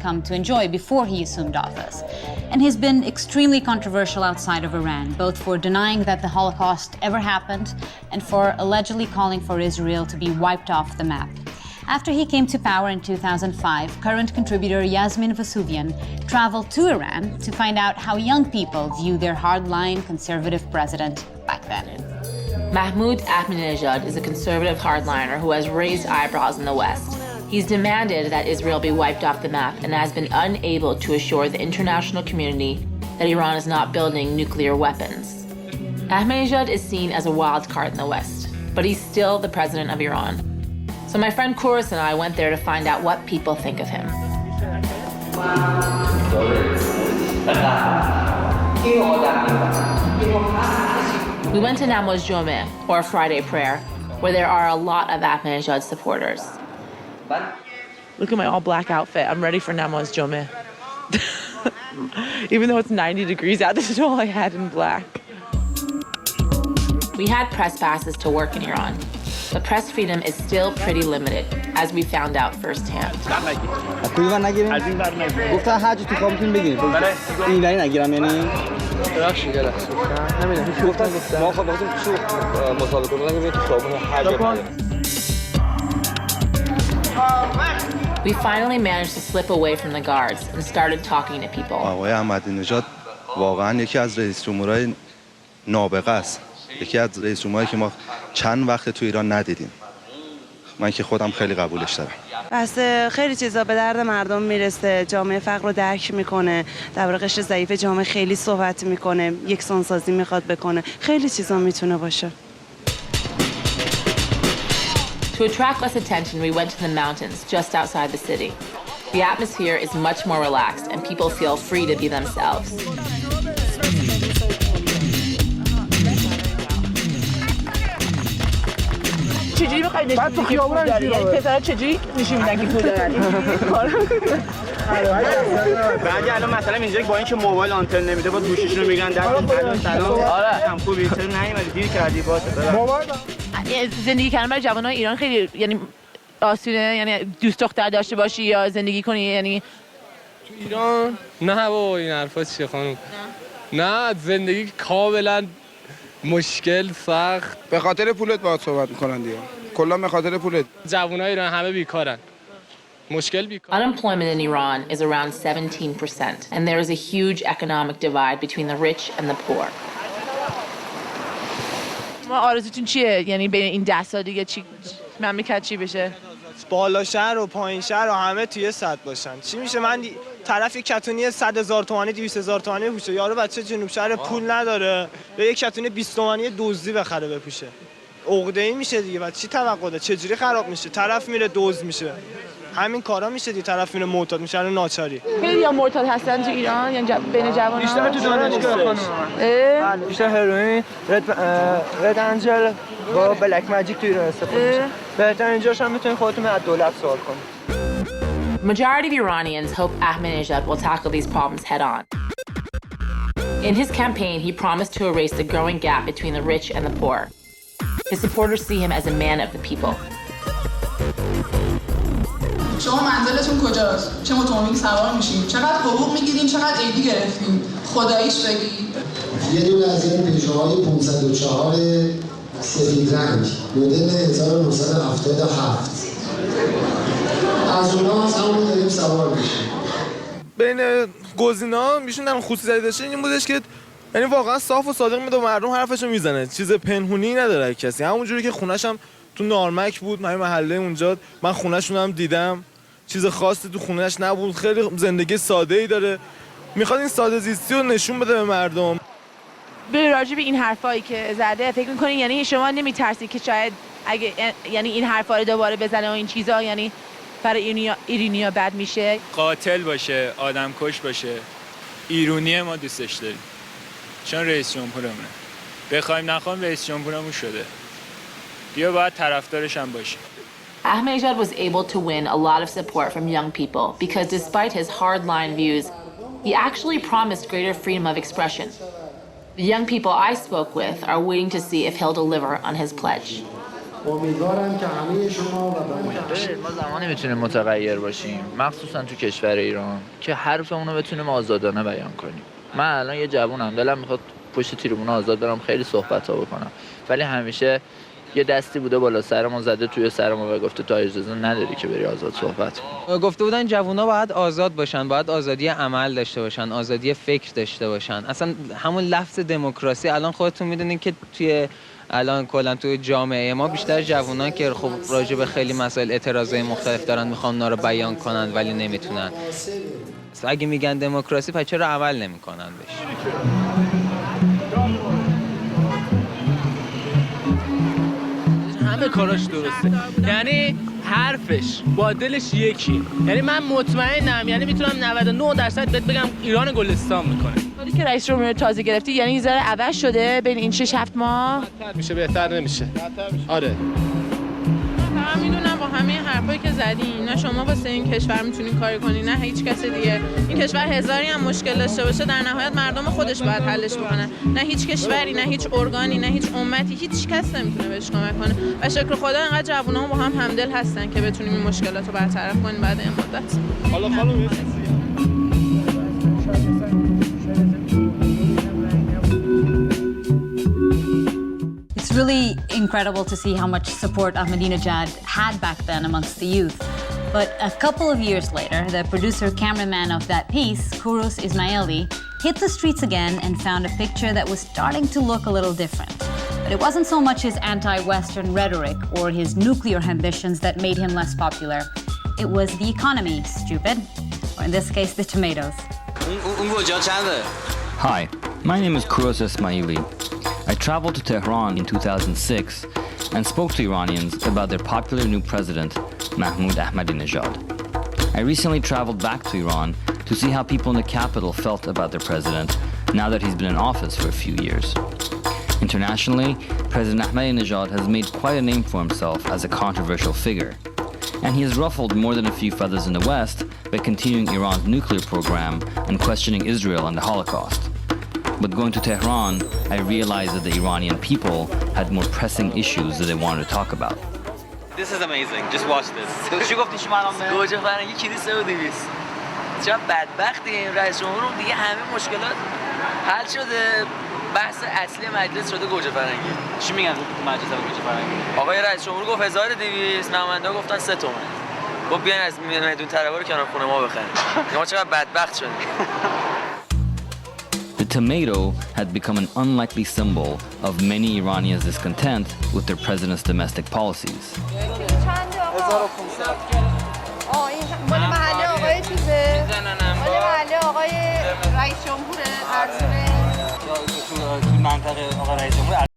come to enjoy before he assumed office. And he's been extremely controversial outside of Iran, both for denying that the Holocaust ever happened and for allegedly calling for Israel to be wiped off the map. After he came to power in 2005, current contributor Yasmin Vasuvian traveled to Iran to find out how young people view their hardline conservative president back then. Mahmoud Ahmadinejad is a conservative hardliner who has raised eyebrows in the West. He's demanded that Israel be wiped off the map and has been unable to assure the international community that Iran is not building nuclear weapons. Ahmadinejad is seen as a wild card in the West, but he's still the president of Iran. So my friend Kouros and I went there to find out what people think of him. We went to Namaz Jomeh, or Friday prayer, where there are a lot of Ahmadinejad supporters. Look at my all-black outfit. I'm ready for Namaz Jomeh. Even though it's 90 degrees out, this is all I had in black. We had press passes to work in Iran, but press freedom is still pretty limited, as we found out firsthand. We finally managed to slip away from the guards and started talking to people. آقای احمدی‌نژاد واقعاً یکی از رئیس جمهورهای نابغه است. یکی از رئیس جمهورهایی که ما چند وقت تو ایران ندیدیم. من که خودم خیلی قبولش دارم. بس خیلی چیزا به درد مردم میرسه، جامعه فقر رو درک میکنه، در قشر ضعیف جامعه خیلی صحبت میکنه، یکسانسازی میخواد بکنه، خیلی چیزا میتونه باشه. To attract less attention, we went to the mountains just outside the city. The atmosphere is much more relaxed and people feel free to be themselves. چجوری بخوای نشون بدی که پول داری؟ یعنی پسرها چجوری نشون میدن که پول دارن؟ بعد الان مثلا اینجا با اینکه موبایل آنتن نمیده با گوشیشون رو میگن در سلام آره خوبی چرا نیومدی دیر کردی باشه. زندگی کردن برای جوانان ایران خیلی یعنی آسونه، یعنی دوست دختر داشته باشی یا زندگی کنی، یعنی تو ایران نه بابا این حرفا چیه خانم؟ نه زندگی کاملا مشکل سخت. به خاطر پولت باهات صحبت میکنن دیگه. کلا به خاطر پولت. جوانای ایران همه بیکارن. مشکل بیکار. Unemployment in Iran is around 17%, and there is a huge economic divide between the rich and the poor. ما آرزوتون چیه؟ یعنی بین این 10 سال دیگه چی مملکت چی بشه؟ بالا شهر و پایین شهر و همه توی سطح باشن. چی میشه من طرف یک کتونی 100,000 تومانی 200,000 تومانی بپوشه، یارو بچه جنوب شهر پول نداره یا یک کتونی 20 تومانی دزدی بخره بپوشه. عقده‌ای میشه دیگه. بعد چی توقع داره؟ چجوری خراب میشه؟ طرف میره دزد میشه. همین کارا میشه دیگه، طرف میره معتاد میشه رو ناچاری. خیلی یا مرتاد هستن تو ایران یا بین جوانان؟ بیشتر تو دانشگاه خانم. بیشتر هروئین، رد انجل با بلک ماجیک تو ایران استفاده میشه. بهترین اینجاش هم میتونید خودتون از دولت سوال کنید. Majority of Iranians hope Ahmadinejad will tackle these problems head on. In his campaign, he promised to erase the growing gap between the rich and the poor. His supporters see him as a man of the people. شما منزلتون کجاست؟ چه اتومبیل سوار میشین؟ چقدر حقوق میگیرین؟ چقدر عیدی گرفتین؟ خداییش بگید. یه دونه از این پژوهای 504 سفید رنگ مدل 1977 از اونها همون داریم سوار میشیم. بین گزینه‌ها میشون خصوصیت داشته این بودش که یعنی واقعا صاف و صادق میده، مردم حرفشو میزنه، چیز پنهونی نداره کسی. همونجوری که خونش هم تو نارمک بود، من محله اونجا من خونه‌شون هم دیدم، چیز خاصی تو خونه‌اش نبود، خیلی زندگی ساده‌ای داره، میخواد این ساده زیستی رو نشون بده به مردم. به راجع به این حرفایی که زده فکر می‌کنین یعنی شما نمی‌ترسید که شاید اگه یعنی این حرفا رو دوباره بزنه و این چیزا یعنی برای ایرانیا بد میشه؟ قاتل باشه، آدمکش باشه، ایرانی ما دوستش داریم چون رئیس جمهورمونه. بخوایم نخوایم رئیس جمهورمون شده دیگه، باید طرفدارش هم باشیم. Ahmadinejad was able to win a lot of support from young people because despite his hardline views, he actually promised greater freedom of expression. The young people I spoke with are waiting to see if he'll deliver on his pledge. امیدوارم که همه شما و ما زمانی میتونیم متغیر باشیم مخصوصا تو کشور ایران که حرفمون رو بتونیم آزادانه بیان کنیم. من الان یه جوونم دلم میخواد پشت تریبون آزاد برم خیلی صحبت‌ها بکنم، ولی همیشه یه دستی بوده بالا سرمون زده توی سرمون و گفته تو اجازه نداری که بری آزاد صحبت کنی. گفته بودن جوونا باید آزاد باشن، باید آزادی عمل داشته باشن، آزادی فکر داشته باشن. اصلا همون لفظ دموکراسی الان خودتون میدونین که توی الان کلا توی جامعه ما بیشتر جوونان که خب راجع به خیلی مسائل اعتراضای مختلف دارن میخوان اونا رو بیان کنن ولی نمیتونن. اگه میگن دموکراسی پس چرا عمل نمیکنن بهش؟ همه کاراش درسته، یعنی حرفش با دلش یکی. یعنی من مطمئنم، یعنی میتونم 99% بهت بگم ایران گلستان میکنه. ولی که رئیس جمهور تازه گرفتی یعنی یه ذره عوض شده بین این 6-7 ماه؟ بدتر میشه بهتر نمیشه. آره. من میدونم با همه حرفایی که زدین نه شما واسه این کشور میتونین کاری کنین نه هیچ کس دیگه. این کشور هزاری هم مشکل داشته باشه در نهایت مردم خودش باید حلش بکنه. نه هیچ کشوری، نه هیچ ارگانی، نه هیچ امتی، هیچ کس نمیتونه بهش کمک کنه. و شکر خدا انقدر جوونا با هم همدل هستن که بتونیم این مشکلات رو برطرف کنیم بعد این مدت. حالا خانم It's really incredible to see how much support Ahmadinejad had back then amongst the youth. But a couple of years later, the producer-cameraman of that piece, Kouros Ismaili, hit the streets again and found a picture that was starting to look a little different. But it wasn't so much his anti-Western rhetoric or his nuclear ambitions that made him less popular. It was the economy, stupid. Or in this case, the tomatoes. Hi, my name is Kouros Ismaili. I traveled to Tehran in 2006 and spoke to Iranians about their popular new president, Mahmoud Ahmadinejad. I recently traveled back to Iran to see how people in the capital felt about their president now that he's been in office for a few years. Internationally, President Ahmadinejad has made quite a name for himself as a controversial figure, and he has ruffled more than a few feathers in the West by continuing Iran's nuclear program and questioning Israel and the Holocaust. But going to Tehran, I realized that the Iranian people had more pressing issues that they wanted to talk about. This is amazing. Just watch this. چی گفتی شما الان؟ گوجه فرنگی کلیسا و 200. چرا بدبختی این رئیس جمهور دیگه همه مشکلات حل شده. بحث اصلی مجلس شده گوجه فرنگی. چی میگن تو مجلس گوجه فرنگی؟ آقای رئیس جمهور گفت 1200، نماینده گفتن 3 تومن. گفت بیاین از میدون طلبا رو کنار خونه ما بخریم. ما چقدر بدبخت شدیم. The tomato had become an unlikely symbol of many Iranians' discontent with their president's domestic policies. مال محله آقای چیزه؟ مال محله آقای رئیس جمهوره؟ تو منطقه آقای رئیس جمهور